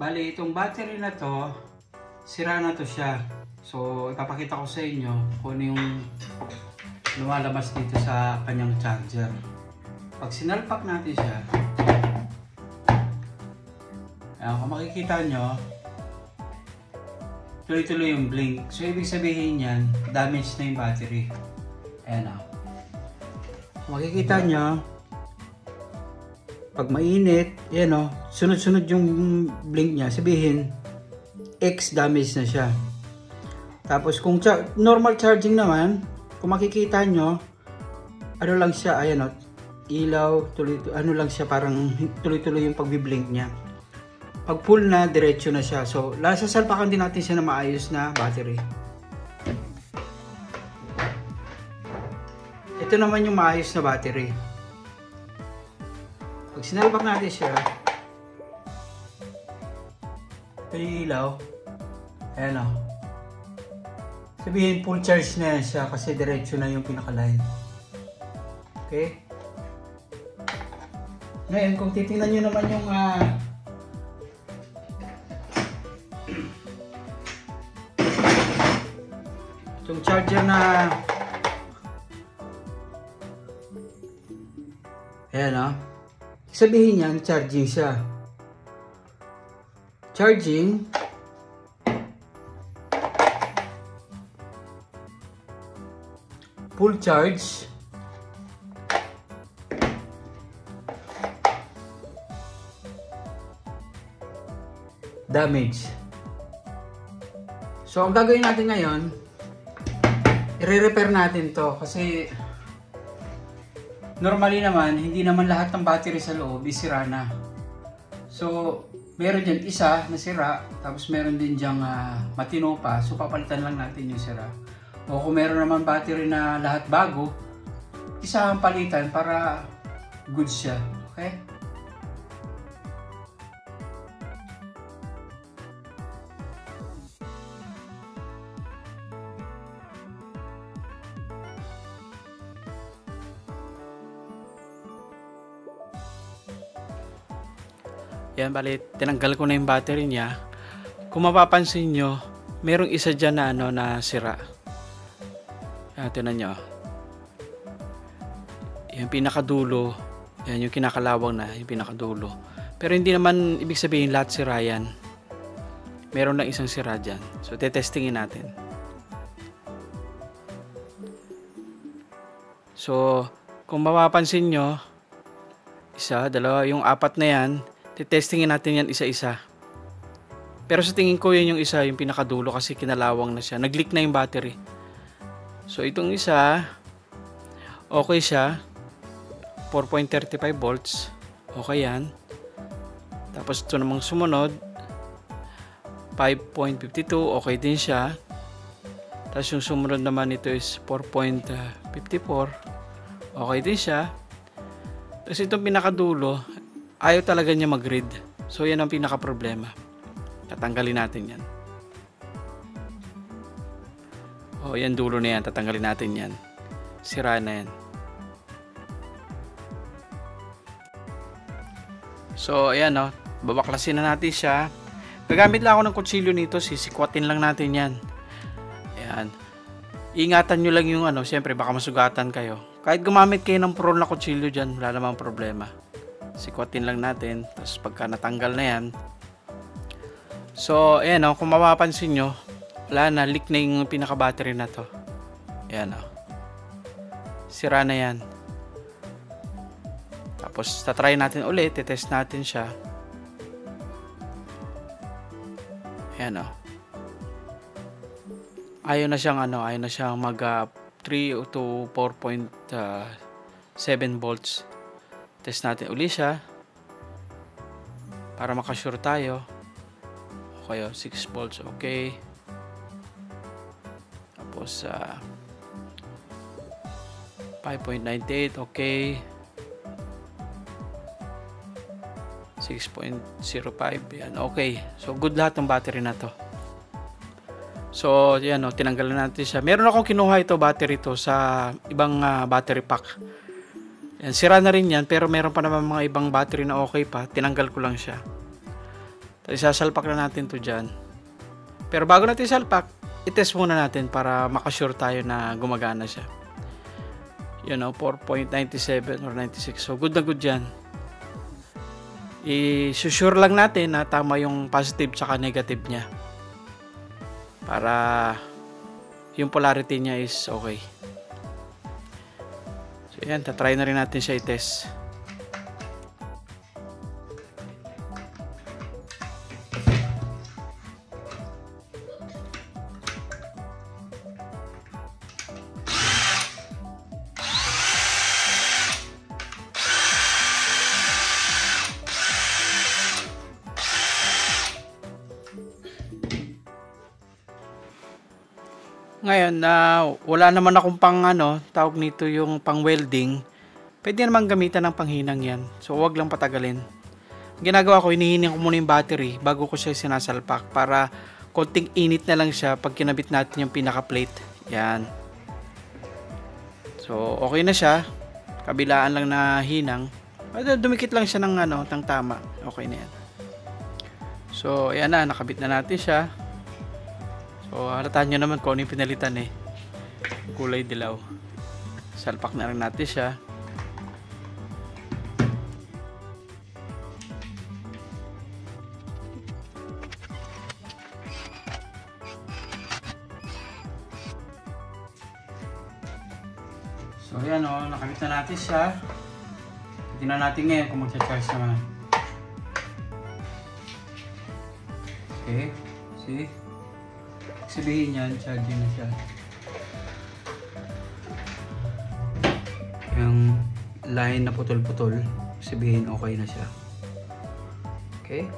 Bali, itong battery na to, sira na to siya. So, ipapakita ko sa inyo kung ano yung lumalabas dito sa kanyang charger. Pag sinalpak natin siya, ayan, kung makikita nyo, tuloy-tuloy yung blink. So, ibig sabihin yan, damage na yung battery. Ayan o. Makikita nyo, pag mainit, yan o, sunod-sunod yung blink niya, sabihin, X damage na siya. Tapos kung normal charging naman, kung makikita nyo, ano lang siya, ayan o, ilaw, ano lang siya, parang tuloy-tuloy yung pagbiblink niya. Pag full na, diretso na siya. So, sasalpakan din natin siya na maayos na battery. Ito naman yung maayos na battery. Pag sinalpak natin siya, ito yung ilaw. Ayan o. Sabihin, full charge na yan siya kasi diretso na yung pinaka-line. Okay? Ngayon, kung titingnan nyo naman yung itong charger na ayan o. Sabihin yan, charging siya. Charging. Full charge. Damage. So, ang gagawin natin ngayon, i-repair natin to kasi normally naman, hindi naman lahat ng battery sa loob is sira na. So, meron dyan isa na sira, tapos meron din dyang matino pa. So, papalitan lang natin yung sira. O kung meron naman battery na lahat bago, isa ang palitan para good siya. Okay? Yan, bali, tinanggal ko na yung battery niya. Kung mapapansin nyo, merong isa dyan na, na sira. Yan, tinan nyo. Yung pinakadulo, yan yung kinakalawang na, yung pinakadulo. Pero hindi naman ibig sabihin lahat sira yan. Meron lang isang sira dyan. So, tetestingin natin. So, kung mapapansin nyo, isa, dalawa, yung apat na yan, testingin natin yan isa-isa. Pero sa tingin ko yun yung isa, yung pinakadulo kasi kinalawang na siya. Nag-leak na yung battery. So itong isa, okay siya. 4.35 volts. Okay yan. Tapos ito namang sumunod, 5.52. Okay din siya. Tapos yung sumunod naman ito is 4.54. Okay din siya. Tapos itong pinakadulo, ayaw talaga niya mag-read. So, yan ang pinaka-problema. Tatanggalin natin yan. O, yan dulo na yan. Tatanggalin natin yan. Sira na yan. So, ayan o. Babaklasin na natin siya. Gagamit lang ako ng kutsilyo nito. Sisikwatin lang natin yan. Ayan. Ingatan nyo lang yung siyempre baka masugatan kayo. Kahit gumamit kayo ng pro na kutsilyo dyan, wala namang problema. Sikwatin lang natin. Tapos pagka natanggal na yan. So, ayan o. Kung mapapansin nyo, wala na. Leak na yung pinaka-battery na to. Ayan o. Sira na yan. Tapos, tatry natin ulit. Titest natin siya. Ayan o. Ayaw na siyang ayaw na siyang mag 3 to 4.7 volts. Test natin uli siya para makasure tayo. Okay, 6 volts, okay. Tapos 5.98, okay. 6.05, yan, okay. So good lahat ng battery na to. So yan tinanggalan natin siya. Meron akong kinuha ito battery to sa ibang battery pack. Yan, sira na rin yan, pero meron pa naman mga ibang battery na okay pa. Tinanggal ko lang siya. Isasalpak na natin to dyan. Pero bago natin salpak, i-test muna natin para makasure tayo na gumagana siya. 4.97 or 96. So, good na good yan. I-sure lang natin na tama yung positive tsaka negative niya. Para yung polarity niya is okay. So, yan. Tatry na rin natin siya i-test. Ngayon na wala naman akong tawag nito yung pang welding, pwede naman gamitan ng panghinang yan. So wag lang patagalin. Ginagawa ko, hinihining ko muna yung battery bago ko siya sinasalpak para konting init na lang siya pag kinabit natin yung pinaka plate. Yan. So okay na siya. Kabilaan lang na hinang. Dumikit lang siya ng ng tama. Okay na yan. So ayan na, nakabit na natin siya. So, halataan nyo naman kung ano yung pinalitan kulay dilaw. Salpak na rin natin siya. So, ayan nakabit na natin siya. Tingnan natin ngayon kung magcha-charge naman. Okay. See? Sabihin yan, charging na siya. Yung line na putol-putol, sabihin okay na siya. Okay?